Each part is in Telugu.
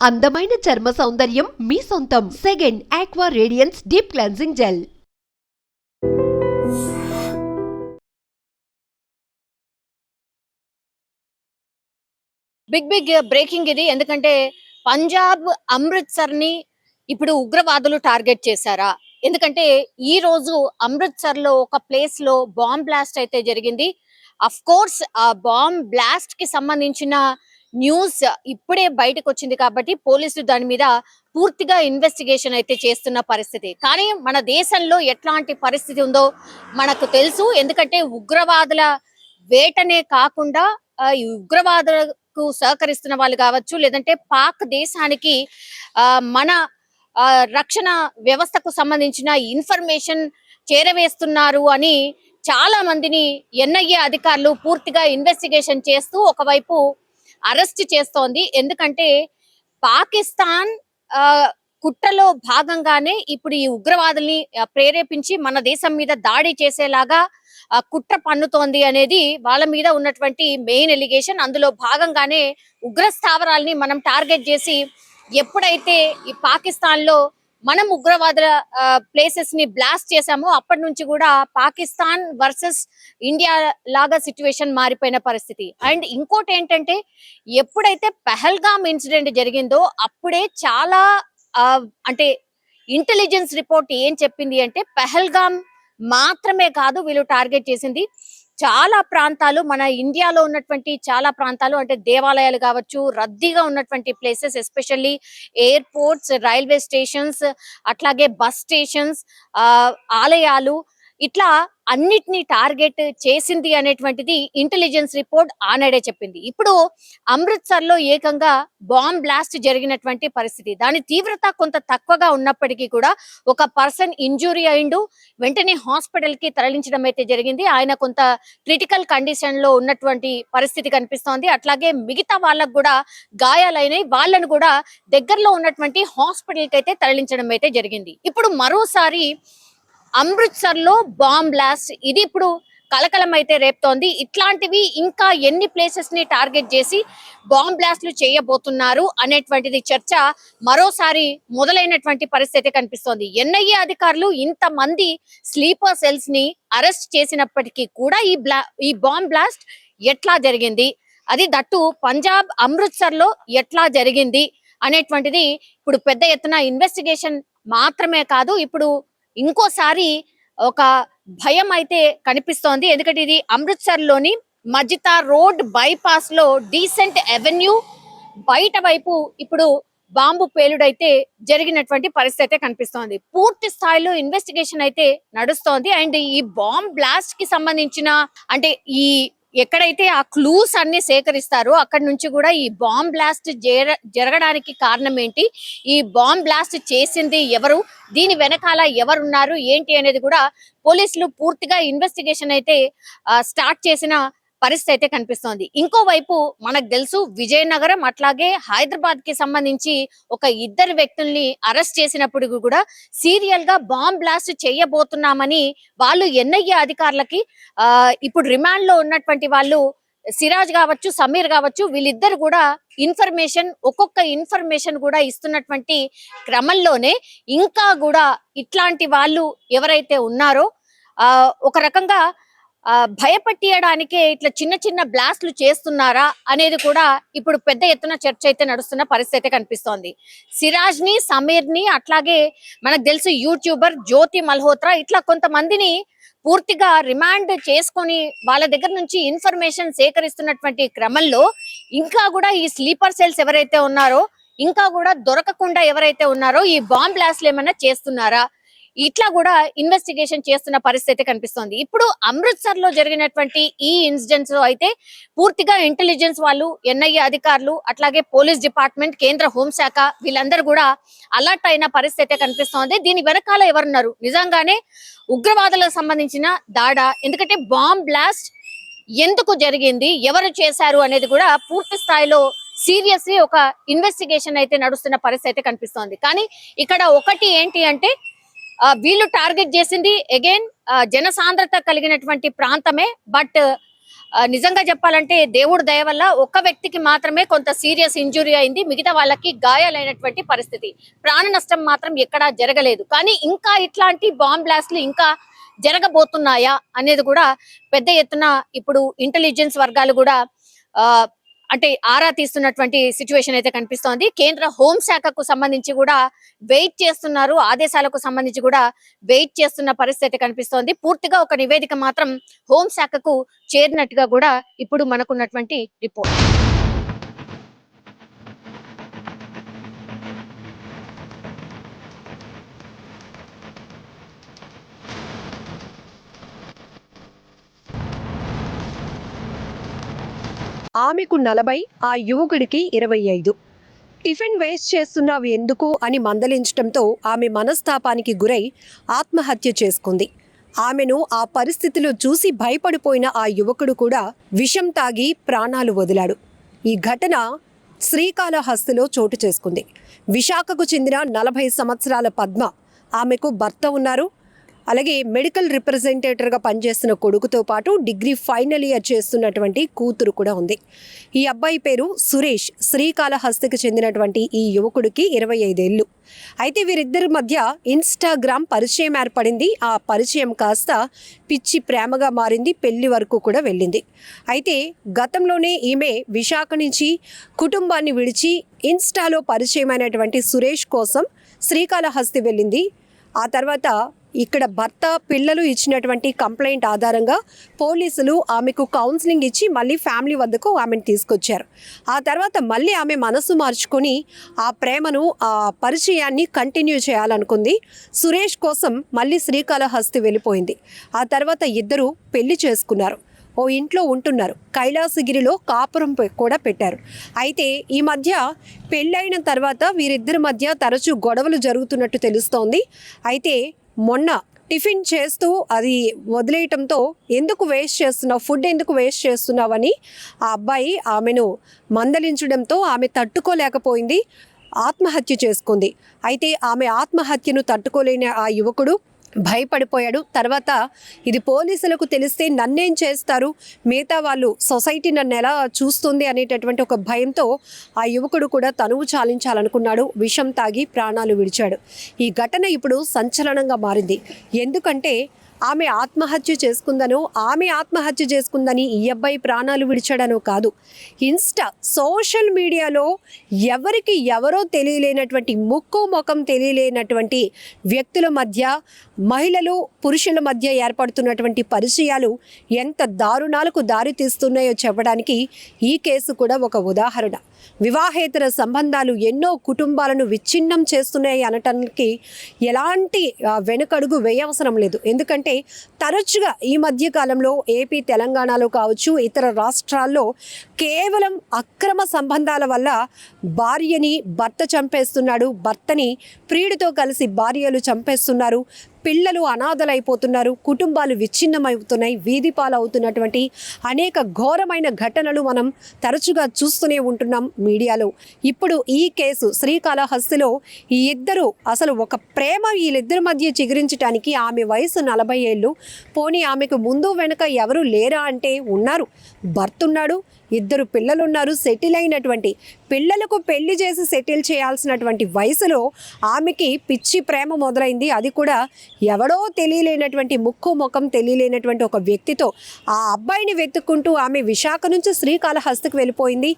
అందమైన చర్మ సౌందర్యం మీ సొంతం. Second aqua radiance deep cleansing gel. Big breaking ఇది. ఎందుకంటే పంజాబ్ అమృత్సర్ ని ఇప్పుడు ఉగ్రవాదులు టార్గెట్ చేశారా? ఎందుకంటే ఈ రోజు అమృత్సర్ లో ఒక ప్లేస్ లో బాంబ్ బ్లాస్ట్ అయితే జరిగింది. అఫ్ కోర్స్ ఆ బాంబ్ బ్లాస్ట్ కి సంబంధించిన న్యూస్ ఇప్పుడే బయటకు వచ్చింది కాబట్టి పోలీసులు దాని మీద పూర్తిగా ఇన్వెస్టిగేషన్ అయితే చేస్తున్న పరిస్థితి. కానీ మన దేశంలో ఎట్లాంటి పరిస్థితి ఉందో మనకు తెలుసు. ఎందుకంటే ఉగ్రవాదుల వేటనే కాకుండా ఈ ఉగ్రవాదులకు సహకరిస్తున్న వాళ్ళు కావచ్చు, లేదంటే పాక్ దేశానికి మన రక్షణ వ్యవస్థకు సంబంధించిన ఇన్ఫర్మేషన్ చేరవేస్తున్నారు అని చాలా మందిని ఎన్ఐఏ అధికారులు పూర్తిగా ఇన్వెస్టిగేషన్ చేస్తూ ఒకవైపు అరెస్ట్ చేస్తోంది. ఎందుకంటే పాకిస్తాన్ కుట్రలో భాగంగానే ఇప్పుడు ఈ ఉగ్రవాదుల్ని ప్రేరేపించి మన దేశం మీద దాడి చేసేలాగా కుట్ర పన్నుతోంది అనేది వాళ్ళ మీద ఉన్నటువంటి మెయిన్ ఎలిగేషన్. అందులో భాగంగానే ఉగ్ర స్థావరాల్ని మనం టార్గెట్ చేసి ఎప్పుడైతే ఈ పాకిస్తాన్ లో మనం ఉగ్రవాదుల ప్లేసెస్ ని బ్లాస్ట్ చేశామో అప్పటి నుంచి కూడా పాకిస్తాన్ వర్సెస్ ఇండియా లాగా సిచ్యువేషన్ మారిపోయిన పరిస్థితి. అండ్ ఇంకోటి ఏంటంటే ఎప్పుడైతే పెహల్గామ్ ఇన్సిడెంట్ జరిగిందో అప్పుడే చాలా అంటే ఇంటెలిజెన్స్ రిపోర్ట్ ఏం చెప్పింది అంటే పెహల్గామ్ మాత్రమే కాదు వీళ్ళు టార్గెట్ చేసింది చాలా ప్రాంతాలు, మన ఇండియాలో ఉన్నటువంటి చాలా ప్రాంతాలు, అంటే దేవాలయాలు కావచ్చు, రద్దీగా ఉన్నటువంటి places, especially airports, railway stations, అట్లాగే బస్ స్టేషన్స్, ఆలయాలు, ఇట్లా అన్నిటినీ టార్గెట్ చేసింది అనేటువంటిది ఇంటెలిజెన్స్ రిపోర్ట్ ఆనాడే చెప్పింది. ఇప్పుడు అమృత్సర్ లో ఏకంగా బాంబ్ బ్లాస్ట్ జరిగినటువంటి పరిస్థితి. దాని తీవ్రత కొంత తక్కువగా ఉన్నప్పటికీ కూడా ఒక పర్సన్ ఇంజూరీ అయిండు, వెంటనే హాస్పిటల్ కి తరలించడం అయితే జరిగింది. ఆయన కొంత క్రిటికల్ కండిషన్ లో ఉన్నటువంటి పరిస్థితి కనిపిస్తోంది. అట్లాగే మిగతా వాళ్ళకు కూడా గాయాలైనవి, వాళ్ళను కూడా దగ్గరలో ఉన్నటువంటి హాస్పిటల్ కి అయితే తరలించడం అయితే జరిగింది. ఇప్పుడు మరోసారి అమృత్సర్ లో బాంబ్ బ్లాస్ట్, ఇది ఇప్పుడు కలకలం అయితే రేపుతోంది. ఇట్లాంటివి ఇంకా ఎన్ని ప్లేసెస్ ని టార్గెట్ చేసి బాంబ్ బ్లాస్ట్లు చేయబోతున్నారు అనేటువంటిది చర్చ మరోసారి మొదలైనటువంటి పరిస్థితి కనిపిస్తోంది. ఎన్ఐఏ అధికారులు ఇంతమంది స్లీపర్ సెల్స్ ని అరెస్ట్ చేసినప్పటికీ కూడా ఈ బాంబ్ బ్లాస్ట్ ఎట్లా జరిగింది, అది దట్టు పంజాబ్ అమృత్సర్ లో ఎట్లా జరిగింది అనేటువంటిది ఇప్పుడు పెద్ద ఎత్తున ఇన్వెస్టిగేషన్ మాత్రమే కాదు, ఇప్పుడు ఇంకోసారి ఒక భయం అయితే కనిపిస్తోంది. ఎందుకంటే ఇది అమృత్సర్ లోని మజితా రోడ్ బైపాస్ లో డీసెంట్ అవెన్యూ బయట వైపు ఇప్పుడు బాంబు పేలుడైతే జరిగినటువంటి పరిస్థితి అయితే కనిపిస్తోంది. పూర్తి స్థాయిలో ఇన్వెస్టిగేషన్ అయితే నడుస్తోంది. అండ్ ఈ బాంబ్ బ్లాస్ట్ కి సంబంధించిన, అంటే ఈ ఎక్కడైతే ఆ క్లూస్ అన్ని సేకరిస్తారో అక్కడి నుంచి కూడా ఈ బాంబ్ బ్లాస్ట్ జరగడానికి కారణం ఏంటి, ఈ బాంబ్ బ్లాస్ట్ చేసింది ఎవరు, దీని వెనకాల ఎవరున్నారు ఏంటి అనేది కూడా పోలీసులు పూర్తిగా ఇన్వెస్టిగేషన్ అయితే స్టార్ట్ చేసిన పరిస్థితి అయితే కనిపిస్తోంది. ఇంకోవైపు మనకు తెలుసు విజయనగరం అట్లాగే హైదరాబాద్ కి సంబంధించి ఒక ఇద్దరు వ్యక్తుల్ని అరెస్ట్ చేసినప్పుడు కూడా సీరియల్ గా బాంబ్ బ్లాస్ట్ చేయబోతున్నామని వాళ్ళు ఎన్ఐఏ అధికారులకి ఇప్పుడు రిమాండ్ లో ఉన్నటువంటి వాళ్ళు సిరాజ్ కావచ్చు, సమీర్ కావచ్చు, వీళ్ళిద్దరు కూడా ఒక్కొక్క ఇన్ఫర్మేషన్ కూడా ఇస్తున్నటువంటి క్రమంలోనే ఇంకా కూడా ఇట్లాంటి వాళ్ళు ఎవరైతే ఉన్నారో ఒక రకంగా భయపట్టియడానికే ఇట్లా చిన్న చిన్న బ్లాస్ట్లు చేస్తున్నారా అనేది కూడా ఇప్పుడు పెద్ద ఎత్తున చర్చ అయితే నడుస్తున్న పరిస్థితి కనిపిస్తోంది. సిరాజ్ ని, సమీర్ ని, అట్లాగే మనకు తెలుసు యూట్యూబర్ జ్యోతి మల్హోత్రా, ఇట్లా కొంతమందిని పూర్తిగా రిమాండ్ చేసుకొని వాళ్ళ దగ్గర నుంచి ఇన్ఫర్మేషన్ సేకరిస్తున్నటువంటి క్రమంలో ఇంకా కూడా ఈ స్లీపర్ సెల్స్ ఎవరైతే ఉన్నారో, ఇంకా కూడా దొరకకుండా ఎవరైతే ఉన్నారో ఈ బాంబ్ బ్లాస్ట్లు ఏమైనా చేస్తున్నారా, ఇట్లా కూడా ఇన్వెస్టిగేషన్ చేస్తున్న పరిస్థితి కనిపిస్తోంది. ఇప్పుడు అమృత్సర్ లో జరిగినటువంటి ఈ ఇన్సిడెంట్స్ లో అయితే పూర్తిగా ఇంటెలిజెన్స్ వాళ్ళు, ఎన్ఐఏ అధికారులు, అట్లాగే పోలీస్ డిపార్ట్మెంట్, కేంద్ర హోంశాఖ వీళ్ళందరూ కూడా అలర్ట్ అయిన పరిస్థితి కనిపిస్తోంది. దీని వెనకాల ఎవరున్నారు, నిజంగానే ఉగ్రవాదులకు సంబంధించిన దాడా, ఎందుకంటే బాంబ్ బ్లాస్ట్ ఎందుకు జరిగింది, ఎవరు చేశారు అనేది కూడా పూర్తి స్థాయిలో సీరియస్లీ ఒక ఇన్వెస్టిగేషన్ అయితే నడుస్తున్న పరిస్థితి కనిపిస్తోంది. కానీ ఇక్కడ ఒకటి ఏంటి అంటే వీళ్ళు టార్గెట్ చేసింది అగైన్ జనసాంద్రత కలిగినటువంటి ప్రాంతమే, బట్ నిజంగా చెప్పాలంటే దేవుడి దయ వల్ల ఒక్క వ్యక్తికి మాత్రమే కొంత సీరియస్ ఇంజురీ అయింది, మిగతా వాళ్ళకి గాయాలైనటువంటి పరిస్థితి. ప్రాణ నష్టం మాత్రం ఎక్కడా జరగలేదు. కానీ ఇంకా ఇట్లాంటి బాంబ్ బ్లాస్ట్లు ఇంకా జరగబోతున్నాయా అనేది కూడా పెద్ద ఎత్తున ఇప్పుడు ఇంటెలిజెన్స్ వర్గాలు కూడా అంటే ఆరా తీస్తున్నటువంటి సిచ్యువేషన్ అయితే కనిపిస్తోంది. కేంద్ర హోంశాఖకు సంబంధించి కూడా వెయిట్ చేస్తున్నారు, ఆదేశాలకు సంబంధించి కూడా వెయిట్ చేస్తున్న పరిస్థితి కనిపిస్తోంది. పూర్తిగా ఒక నివేదిక మాత్రం హోంశాఖకు చేరినట్టుగా కూడా ఇప్పుడు మనకున్నటువంటి రిపోర్ట్. ఆమెకు 40, ఆ యువకుడికి 25. టిఫిన్ వేస్ట్ చేస్తున్నావు ఎందుకు అని మందలించడంతో ఆమె మనస్తాపానికి గురై ఆత్మహత్య చేసుకుంది. ఆమెను ఆ పరిస్థితిలో చూసి భయపడిపోయిన ఆ యువకుడు కూడా విషం తాగి ప్రాణాలు వదిలాడు. ఈ ఘటన శ్రీకాళహస్తిలో చోటు చేసుకుంది. విశాఖకు చెందిన 40 సంవత్సరాల పద్మ, ఆమెకు భర్త ఉన్నారు, అలాగే మెడికల్ రిప్రజెంటేటివ్గా పనిచేస్తున్న కొడుకుతో పాటు డిగ్రీ ఫైనల్ ఇయర్ చేస్తున్నటువంటి కూతురు కూడా ఉంది. ఈ అబ్బాయి పేరు సురేష్. శ్రీకాళహస్తికి చెందినటువంటి ఈ యువకుడికి 25 ఏళ్ళు. అయితే వీరిద్దరి మధ్య ఇన్స్టాగ్రామ్ పరిచయం ఏర్పడింది. ఆ పరిచయం కాస్త పిచ్చి ప్రేమగా మారింది, పెళ్లి వరకు కూడా వెళ్ళింది. అయితే గతంలోనే ఈమె విశాఖ నుంచి కుటుంబాన్ని విడిచి ఇన్స్టాలో పరిచయమైనటువంటి సురేష్ కోసం శ్రీకాళహస్తి వెళ్ళింది. ఆ తర్వాత ఇక్కడ భర్త, పిల్లలు ఇచ్చినటువంటి కంప్లైంట్ ఆధారంగా పోలీసులు ఆమెకు కౌన్సిలింగ్ ఇచ్చి మళ్ళీ ఫ్యామిలీ వద్దకు ఆమెను తీసుకొచ్చారు. ఆ తర్వాత మళ్ళీ ఆమె మనసు మార్చుకొని ఆ ప్రేమను, ఆ పరిచయాన్ని కంటిన్యూ చేయాలనుకుంది. సురేష్ కోసం మళ్ళీ శ్రీకాళహస్తి వెళ్ళిపోయింది. ఆ తర్వాత ఇద్దరు పెళ్లి చేసుకున్నారు, ఓ ఇంట్లో ఉంటున్నారు, కైలాసగిరిలో కాపురం కూడా పెట్టారు. అయితే ఈ మధ్య పెళ్ళైన తర్వాత వీరిద్దరి మధ్య తరచూ గొడవలు జరుగుతున్నట్టు తెలుస్తోంది. అయితే మొన్న టిఫిన్ చేస్తూ అది వదిలేయటంతో ఎందుకు వేస్ట్ చేస్తున్నావు, ఫుడ్ ఎందుకు వేస్ట్ చేస్తున్నావు అని ఆ అబ్బాయి ఆమెను మందలించడంతో ఆమె తట్టుకోలేకపోయింది, ఆత్మహత్య చేసుకుంది. అయితే ఆమె ఆత్మహత్యను తట్టుకోలేని ఆ యువకుడు భయపడిపోయాడు. తర్వాత ఇది పోలీసులకు తెలిస్తే నన్నేం చేస్తారు, మిగతా వాళ్ళు, సొసైటీ నన్ను ఎలా చూస్తుంది అనేటటువంటి ఒక భయంతో ఆ యువకుడు కూడా తనువు చాలించాలనుకున్నాడు. విషం తాగి ప్రాణాలు విడిచాడు. ఈ ఘటన ఇప్పుడు సంచలనంగా మారింది. ఎందుకంటే ఆమె ఆత్మహత్య చేసుకుందని ఈ అబ్బాయి ప్రాణాలు విడిచాడనో కాదు, సోషల్ మీడియాలో ఎవరికి ఎవరో తెలియలేనటువంటి, ముక్కు ముఖం తెలియలేనటువంటి వ్యక్తుల మధ్య, మహిళలు పురుషుల మధ్య ఏర్పడుతున్నటువంటి పరిచయాలు ఎంత దారుణాలకు దారి తీస్తున్నాయో చెప్పడానికి ఈ కేసు కూడా ఒక ఉదాహరణ. వివాహేతర సంబంధాలు ఎన్నో కుటుంబాలను విచ్ఛిన్నం చేస్తున్నాయి అనటానికి ఎలాంటి వెనుకడుగు వేయవసరం లేదు. ఎందుకంటే తరచుగా ఈ మధ్య కాలంలో ఏపీ, తెలంగాణలో కావచ్చు, ఇతర రాష్ట్రాల్లో కేవలం అక్రమ సంబంధాల వల్ల భార్యని భర్త చంపేస్తున్నాడు, భర్తని ప్రియుడితో కలిసి భార్యలు చంపేస్తున్నారు, పిల్లలు అనాథలైపోతున్నారు, కుటుంబాలు విచ్ఛిన్నమవుతున్నాయి, వీధి పాలవుతున్నటువంటి అనేక ఘోరమైన ఘటనలు మనం తరచుగా చూస్తూనే ఉంటున్నాం మీడియాలో. ఇప్పుడు ఈ కేసు శ్రీకాళహస్తిలో ఈ ఇద్దరు, అసలు ఒక ప్రేమ వీళ్ళిద్దరి మధ్య చిగురించడానికి, ఆమె వయసు 40 ఏళ్ళు, పోనీ ఆమెకు ముందు వెనుక ఎవరు లేరా అంటే ఉన్నారు, భర్త ఉన్నాడు, ఇద్దరు పిల్లలున్నారు, సెటిల్ అయినటువంటి, పిల్లలకు పెళ్లి చేసి సెటిల్ చేయాల్సినటువంటి వయసులో ఆమెకి పిచ్చి ప్రేమ మొదలైంది. అది కూడా ఎవడో తెలియలేనటువంటి, ముక్కు ముఖం తెలియలేనటువంటి ఒక వ్యక్తితో. ఆ అబ్బాయిని వెతుక్కుంటూ ఆమె విశాఖ నుంచి శ్రీకాళహస్తికి వెళ్ళిపోయింది.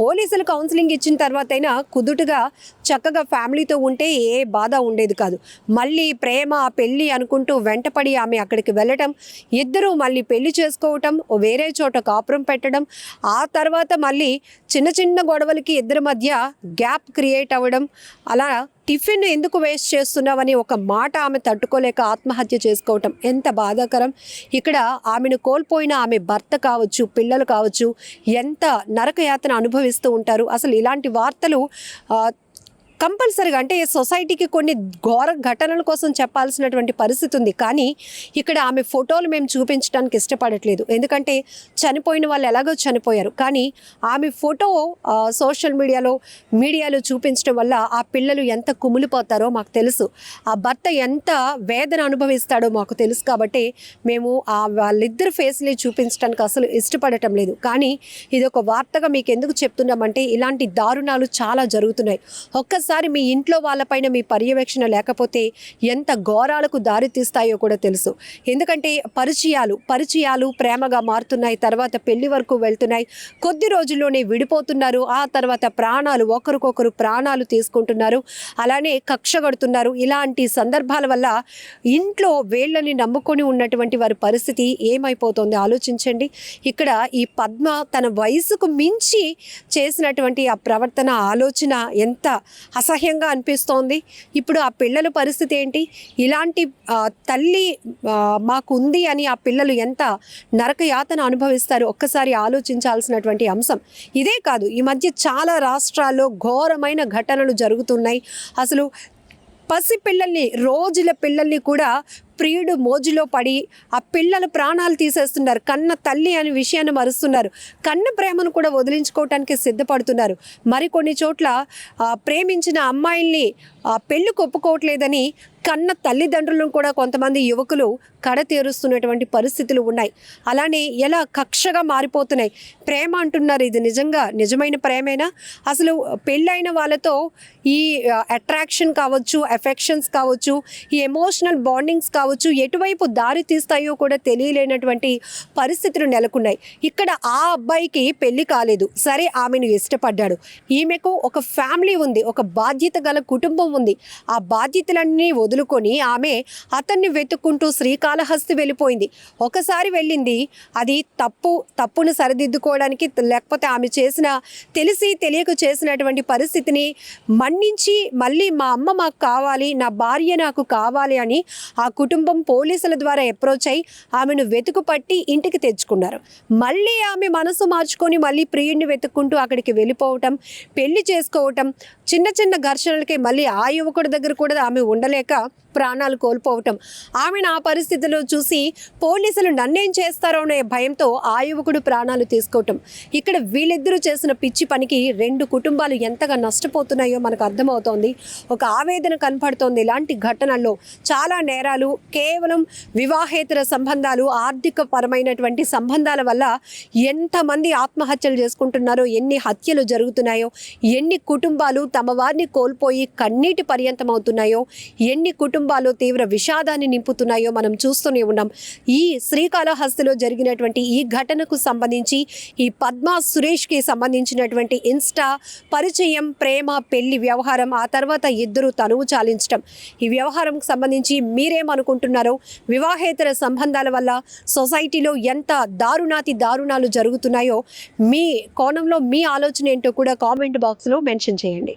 పోలీసులు కౌన్సిలింగ్ ఇచ్చిన తర్వాత అయినా కుదుటుగా చక్కగా ఫ్యామిలీతో ఉంటే ఏ బాధ ఉండేది కాదు. మళ్ళీ ప్రేమ, పెళ్ళి అనుకుంటూ వెంటపడి ఆమె అక్కడికి వెళ్ళటం, ఇద్దరూ మళ్ళీ పెళ్లి చేసుకోవటం, వేరే చోట కాపురం పెట్టడం, ఆ తర్వాత మళ్ళీ చిన్న చిన్న గొడవలకి ఇద్దరి మధ్య గ్యాప్ క్రియేట్ అవ్వడం, అలా టిఫిన్ ఎందుకు వేస్ట్ చేస్తున్నావని ఒక మాట ఆమె తట్టుకోలేక ఆత్మహత్య చేసుకోవటం ఎంత బాధాకరం. ఇక్కడ ఆమెను కోల్పోయిన ఆమె భర్త కావచ్చు, పిల్లలు కావచ్చు, ఎంత నరకయాతన అనుభవిస్తూ ఉంటారు. అసలు ఇలాంటి వార్తలు కంపల్సరీగా అంటే సొసైటీకి కొన్ని ఘోర ఘటనల కోసం చెప్పాల్సినటువంటి పరిస్థితి ఉంది. కానీ ఇక్కడ ఆమె ఫోటోలు మేము చూపించడానికి ఇష్టపడట్లేదు. ఎందుకంటే చనిపోయిన వాళ్ళు ఎలాగో చనిపోయారు. కానీ ఆమె ఫోటో సోషల్ మీడియాలో చూపించడం వల్ల ఆ పిల్లలు ఎంత కుమిలిపోతారో మాకు తెలుసు. ఆ భర్త ఎంత వేదన అనుభవిస్తాడో మాకు తెలుసు. కాబట్టి మేము వాళ్ళిద్దరు ఫేస్లే చూపించడానికి అసలు ఇష్టపడటం లేదు. కానీ ఇది ఒక వార్తగా మీకు ఎందుకు చెప్తున్నామంటే ఇలాంటి దారుణాలు చాలా జరుగుతున్నాయి. ఒక్కసారి మీ ఇంట్లో వాళ్ళపైన మీ పర్యవేక్షణ లేకపోతే ఎంత ఘోరాలకు దారితీస్తాయో కూడా తెలుసు. ఎందుకంటే పరిచయాలు ప్రేమగా మారుతున్నాయి, తర్వాత పెళ్లి వరకు వెళ్తున్నాయి, కొద్ది రోజుల్లోనే విడిపోతున్నారు, ఆ తర్వాత ఒకరికొకరు ప్రాణాలు తీసుకుంటున్నారు, అలానే కక్ష కడుతున్నారు. ఇలాంటి సందర్భాల వల్ల ఇంట్లో వేళ్ళని నమ్ముకొని ఉన్నటువంటి వారి పరిస్థితి ఏమైపోతుంది ఆలోచించండి. ఇక్కడ ఈ పద్మ తన వయసుకు మించి చేసినటువంటి ఆ ప్రవర్తన, ఆలోచన ఎంత అసహ్యంగా అనిపిస్తోంది. ఇప్పుడు ఆ పిల్లల పరిస్థితి ఏంటి? ఇలాంటి తల్లి మాకుంది అని ఆ పిల్లలు ఎంత నరక యాతన అనుభవిస్తారు ఒక్కసారి ఆలోచించాల్సినటువంటి అంశం. ఇదే కాదు, ఈ మధ్య చాలా రాష్ట్రాల్లో ఘోరమైన ఘటనలు జరుగుతున్నాయి. అసలు రోజుల పిల్లల్ని కూడా ప్రియుడు మోజులో పడి ఆ పిల్లల ప్రాణాలు తీసేస్తున్నారు. కన్న తల్లి అనే విషయాన్ని మరుస్తున్నారు. కన్న ప్రేమను కూడా వదిలించుకోవటానికి సిద్ధపడుతున్నారు. మరికొన్ని చోట్ల ప్రేమించిన అమ్మాయిల్ని పెళ్ళికి ఒప్పుకోవట్లేదని కన్న తల్లిదండ్రులను కూడా కొంతమంది యువకులు కడతేరుస్తున్నటువంటి పరిస్థితులు ఉన్నాయి. అలానే ఎలా కక్షగా మారిపోతున్నాయి. ప్రేమ అంటున్నారు, ఇది నిజమైన ప్రేమేనా? అసలు పెళ్ళైన వాళ్ళతో ఈ అట్రాక్షన్ కావచ్చు, ఎఫెక్షన్స్ కావచ్చు, ఈ ఎమోషనల్ బాండింగ్స్ కావచ్చు, ఎటువైపు దారి తీస్తాయో కూడా తెలియలేనటువంటి పరిస్థితులు నెలకొన్నాయి. ఇక్కడ ఆ అబ్బాయికి పెళ్లి కాలేదు, సరే ఆమెను ఇష్టపడ్డాడు. ఈమెకు ఒక ఫ్యామిలీ ఉంది, ఒక బాధ్యత గల కుటుంబం ఉంది. ఆ బాధ్యతలన్నీ వదులుకొని ఆమె అతన్ని వెతుక్కుంటూ శ్రీకాళహస్తి వెళ్ళిపోయింది. ఒకసారి వెళ్ళింది, అది తప్పును సరిదిద్దుకోవడానికి, లేకపోతే ఆమె తెలిసి తెలియక చేసినటువంటి పరిస్థితిని మన్నించి మళ్ళీ మా అమ్మ మాకు కావాలి, నా భార్య నాకు కావాలి అని ఆ కుటుంబం పోలీసుల ద్వారా అప్రోచ్ అయి ఆమెను వెతుకు పట్టి ఇంటికి తెచ్చుకున్నారు. మళ్ళీ ఆమె మనసు మార్చుకొని మళ్ళీ ప్రియుడిని వెతుక్కుంటూ అక్కడికి వెళ్ళిపోవటం, పెళ్లి చేసుకోవటం, చిన్న చిన్న ఘర్షణలకి మళ్ళీ ఆ యువకుడి దగ్గర కూడా ఆమె ఉండలేక ప్రాణాలు కోల్పోవటం. ఆమెను ఆ పరిస్థితిలో చూసి పోలీసులు నన్నేం చేస్తారో అనే భయంతో ఆ యువకుడు ప్రాణాలు తీసుకోవటం. ఇక్కడ వీళ్ళిద్దరూ చేసిన పిచ్చి పనికి 2 కుటుంబాలు ఎంతగా నష్టపోతున్నాయో మనకు అర్థమవుతోంది. ఒక ఆవేదన కనపడుతోంది. ఇలాంటి ఘటనల్లో చాలా నేరాలు కేవలం వివాహేతర సంబంధాలు, ఆర్థిక పరమైనటువంటి సంబంధాల వల్ల ఎంతమంది ఆత్మహత్యలు చేసుకుంటున్నారో, ఎన్ని హత్యలు జరుగుతున్నాయో, ఎన్ని కుటుంబాలు తమ వారిని కోల్పోయి కన్నీటి పర్యంతం అవుతున్నాయో, ఎన్ని కుటుంబాలు తీవ్ర విషాదాన్ని నింపుతున్నాయో మనం చూస్తూనే ఉన్నాం. ఈ శ్రీకాళహస్తిలో జరిగినటువంటి ఈ ఘటనకు సంబంధించి ఈ పద్మ సురేష్కి సంబంధించినటువంటి ఇన్స్టా పరిచయం, ప్రేమ, పెళ్లి వ్యవహారం, ఆ తర్వాత ఇద్దరు తనువు చాలించడం, ఈ వ్యవహారంకు సంబంధించి మీరేమనుకుంటున్నారో, వివాహేతర సంబంధాల వల్ల సొసైటీలో ఎంత దారుణాలు జరుగుతున్నాయో మీ కోణంలో మీ ఆలోచన ఏంటో కూడా కామెంట్ బాక్స్లో మెన్షన్ చేయండి.